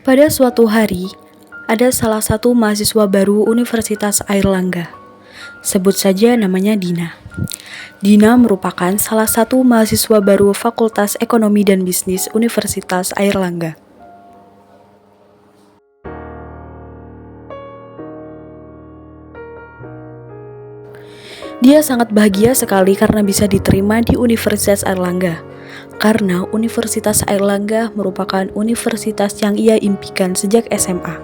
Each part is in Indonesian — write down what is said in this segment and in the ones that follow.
Pada suatu hari, ada salah satu mahasiswa baru Universitas Airlangga. Sebut saja namanya Dina. Dina merupakan salah satu mahasiswa baru Fakultas Ekonomi dan Bisnis Universitas Airlangga. Dia sangat bahagia sekali karena bisa diterima di Universitas Airlangga. Karena Universitas Airlangga merupakan universitas yang ia impikan sejak SMA.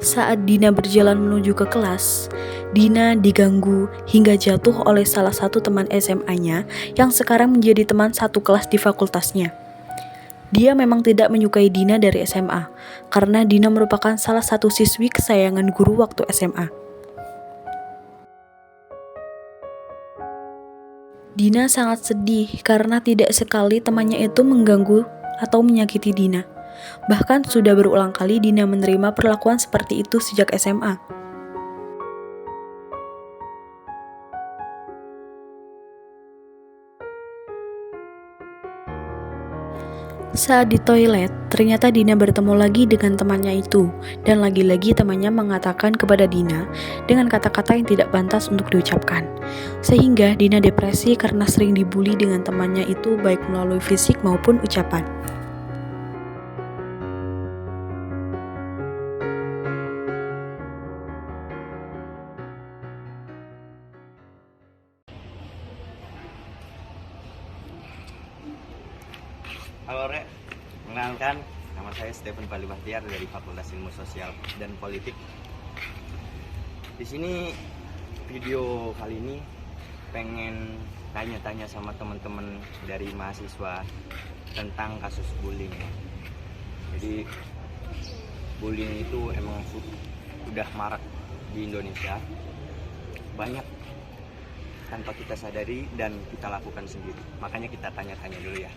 Saat Dina berjalan menuju ke kelas, Dina diganggu hingga jatuh oleh salah satu teman SMA-nya yang sekarang menjadi teman satu kelas di fakultasnya. Dia memang tidak menyukai Dina dari SMA, karena Dina merupakan salah satu siswi kesayangan guru waktu SMA. Dina sangat sedih karena tidak sekali temannya itu mengganggu atau menyakiti Dina. Bahkan sudah berulang kali Dina menerima perlakuan seperti itu sejak SMA. Saat di toilet, ternyata Dina bertemu lagi dengan temannya itu, dan lagi-lagi temannya mengatakan kepada Dina dengan kata-kata yang tidak pantas untuk diucapkan. Sehingga Dina depresi karena sering dibully dengan temannya itu baik melalui fisik maupun ucapan. Halo Rek, mengenalkan nama saya Stephen Fadli Bahtiar dari Fakultas Ilmu Sosial dan Politik. Di sini video kali ini pengen tanya-tanya sama teman-teman dari mahasiswa tentang kasus bullying. Jadi bullying itu emang sudah marak di Indonesia, banyak tanpa kita sadari dan kita lakukan sendiri. Makanya kita tanya-tanya dulu ya.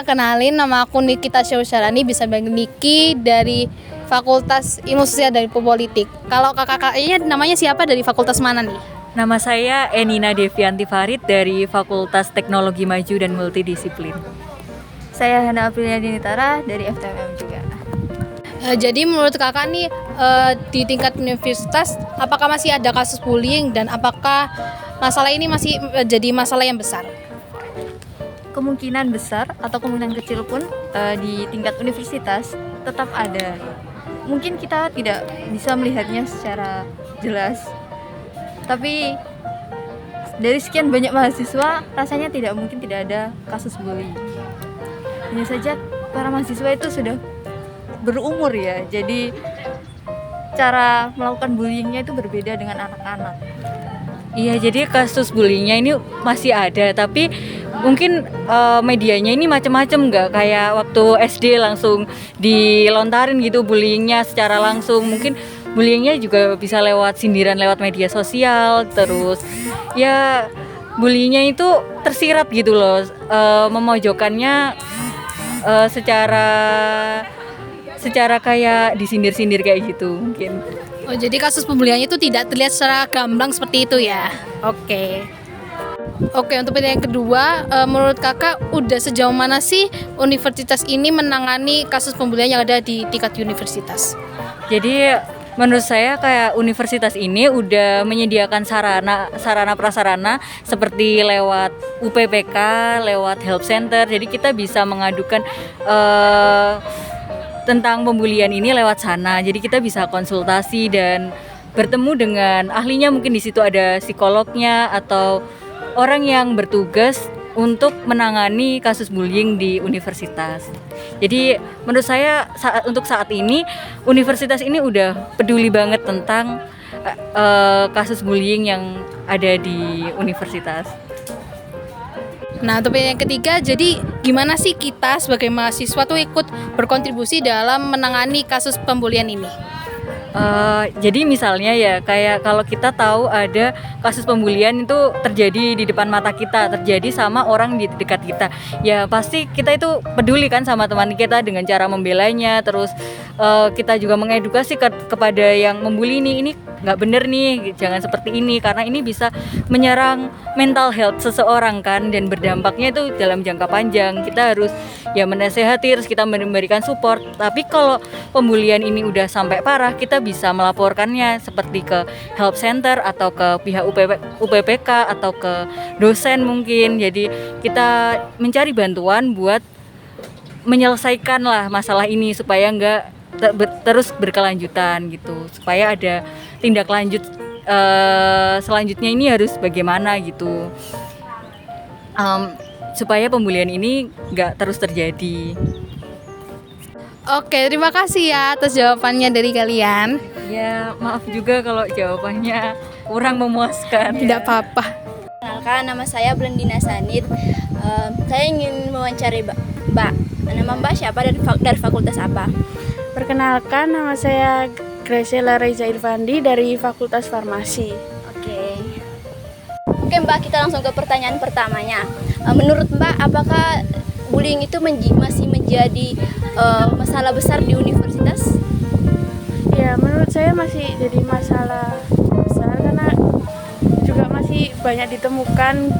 Kenalin, nama aku Nikita Syausyarani, bisa panggil Niki, dari Fakultas Ilmu Sosial dan Politik. Kalau kakak-kakaknya namanya siapa, dari fakultas mana nih? Nama saya Enina Devianti Farid dari Fakultas Teknologi Maju dan Multidisiplin. Saya Hana Aprilia Dinitara dari FTMM juga. Jadi menurut kakak nih, di tingkat universitas apakah masih ada kasus bullying dan apakah masalah ini masih jadi masalah yang besar? Kemungkinan besar atau kemungkinan kecil pun di tingkat universitas tetap ada. Mungkin kita tidak bisa melihatnya secara jelas, tapi dari sekian banyak mahasiswa rasanya tidak mungkin tidak ada kasus bullying. Hanya saja para mahasiswa itu sudah berumur ya, jadi cara melakukan bullyingnya itu berbeda dengan anak-anak. Iya, jadi kasus bullyingnya ini masih ada, tapi mungkin medianya ini macam-macam, nggak kayak waktu SD langsung dilontarin gitu bullyingnya secara langsung. Mungkin bullyingnya juga bisa lewat sindiran lewat media sosial, terus ya bullyingnya itu tersirat gitu loh, memojokkannya secara kayak disindir-sindir kayak gitu mungkin. Oh, jadi kasus pembulian itu tidak terlihat secara gamblang seperti itu ya? Oke. Oke, untuk pertanyaan kedua, menurut kakak udah sejauh mana sih universitas ini menangani kasus pembulian yang ada di tingkat universitas? Jadi Menurut saya kayak universitas ini udah menyediakan sarana prasarana seperti lewat UPPK, lewat help center. Jadi kita bisa mengadukan tentang pembulian ini lewat sana. Jadi kita bisa konsultasi dan bertemu dengan ahlinya, mungkin di situ ada psikolognya atau orang yang bertugas untuk menangani kasus bullying di universitas. Jadi menurut saya untuk saat ini universitas ini udah peduli banget tentang kasus bullying yang ada di universitas. Nah, untuk yang ketiga, jadi gimana sih kita sebagai mahasiswa tuh ikut berkontribusi dalam menangani kasus pembulian ini? Jadi misalnya ya kayak kalau kita tahu ada kasus pembulian itu terjadi di depan mata kita, terjadi sama orang di dekat kita, ya pasti kita itu peduli kan sama teman kita dengan cara membelanya. Terus kita juga mengedukasi kepada yang membuli ini nggak bener nih, jangan seperti ini, karena ini bisa menyerang mental health seseorang kan, dan berdampaknya itu dalam jangka panjang. Kita harus ya menasehati, terus kita memberikan support. Tapi kalau pembulian ini udah sampai parah, kita bisa melaporkannya seperti ke help center atau ke pihak UPPK atau ke dosen mungkin. Jadi kita mencari bantuan buat menyelesaikan lah masalah ini supaya nggak terus berkelanjutan gitu, supaya ada tindak lanjut selanjutnya ini harus bagaimana gitu, supaya pembulian ini nggak terus terjadi. Oke, terima kasih ya atas jawabannya dari kalian. Ya maaf juga kalau jawabannya kurang memuaskan. Tidak apa-apa. Perkenalkan, nama saya Blendina Sanid. Saya ingin mewawancari Mbak. Nama Mbak siapa dan dari fakultas apa? Perkenalkan, nama saya Graciela Reza Irfandi dari Fakultas Farmasi. Oke Mbak, kita langsung ke pertanyaan pertamanya. Menurut Mbak, apakah bullying itu masih menjadi masalah besar di universitas? Ya, menurut saya masih jadi masalah besar karena juga masih banyak ditemukan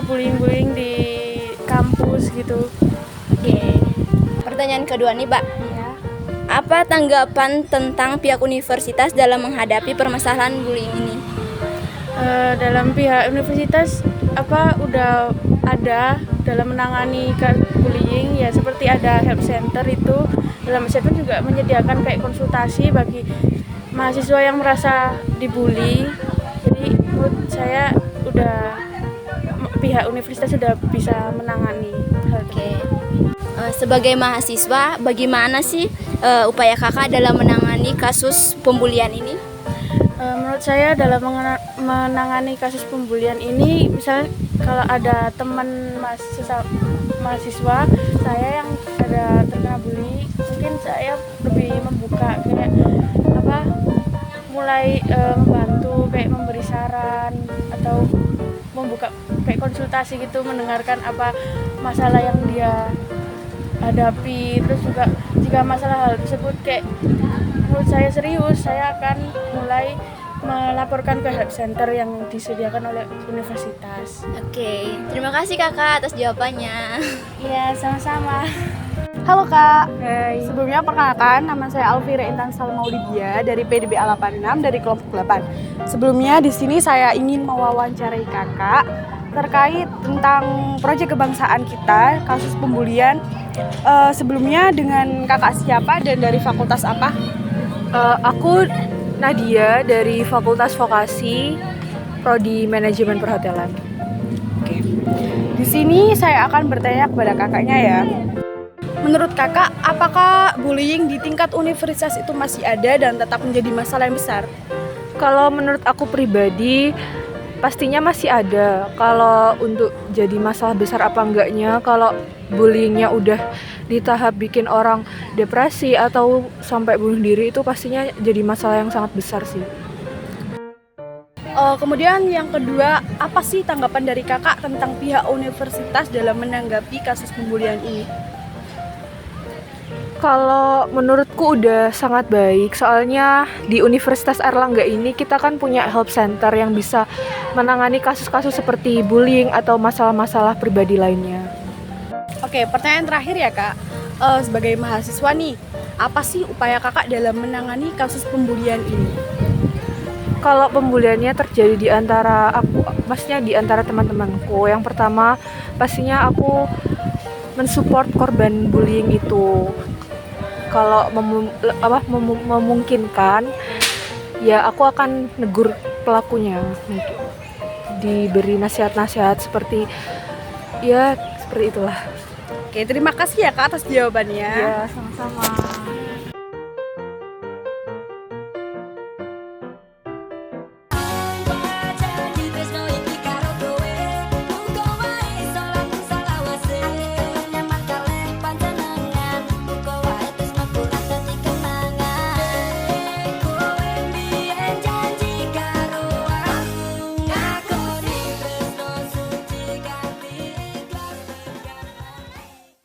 bullying-bullying di kampus gitu. Oke. Pertanyaan kedua nih, Mbak. Ya. Apa tanggapan tentang pihak universitas dalam menghadapi permasalahan bullying ini? Dalam pihak universitas udah ada dalam menangani bullying, ya seperti ada help center itu. Dalam help center juga menyediakan kayak konsultasi bagi mahasiswa yang merasa dibully. Jadi menurut saya pihak universitas sudah bisa menangani hal itu. Oke. Sebagai mahasiswa, bagaimana sih upaya kakak dalam menangani kasus pembulian ini? Menurut saya dalam menangani kasus pembulian ini, misalnya kalau ada teman mahasiswa saya yang ada terkena bully, mungkin saya lebih membuka kayak mulai membantu kayak memberi saran atau membuka kayak konsultasi gitu, mendengarkan apa masalah yang dia hadapi. Terus juga jika masalah hal tersebut kayak menurut saya serius, saya akan mulai melaporkan ke help center yang disediakan oleh universitas. Oke, terima kasih kakak atas jawabannya. Iya, sama-sama. Halo Kak, Hai. sebelumnya perkenalkan, nama saya Alvira Intan Salmaulidia dari PDB 86 dari kelompok 8. Sebelumnya di sini saya ingin mewawancarai Kakak terkait tentang proyek kebangsaan kita, kasus pembulian. Sebelumnya dengan Kakak siapa dan dari fakultas apa? Aku Nadia dari Fakultas Vokasi, Prodi Manajemen Perhotelan. Oke. Di sini saya akan bertanya kepada kakaknya ya. Menurut kakak, apakah bullying di tingkat universitas itu masih ada dan tetap menjadi masalah yang besar? Kalau menurut aku pribadi, pastinya masih ada. Kalau untuk jadi masalah besar apa enggaknya, kalau bullyingnya udah di tahap bikin orang depresi atau sampai bunuh diri, itu pastinya jadi masalah yang sangat besar sih. Kemudian yang kedua, apa sih tanggapan dari kakak tentang pihak universitas dalam menanggapi kasus pembulian ini? Kalau menurutku udah sangat baik, soalnya di Universitas Airlangga ini kita kan punya help center yang bisa menangani kasus-kasus seperti bullying atau masalah-masalah pribadi lainnya. Oke, pertanyaan terakhir ya kak. sebagai mahasiswa nih, apa sih upaya kakak dalam menangani kasus pembulian ini? Kalau pembuliannya terjadi di antara aku, maksudnya di antara teman-temanku, yang pertama pastinya aku mensupport korban bullying itu. Kalau memungkinkan, ya aku akan negur pelakunya, mungkin diberi nasihat-nasihat seperti itulah. Oke, terima kasih ya Kak atas jawabannya. Ya, sama-sama.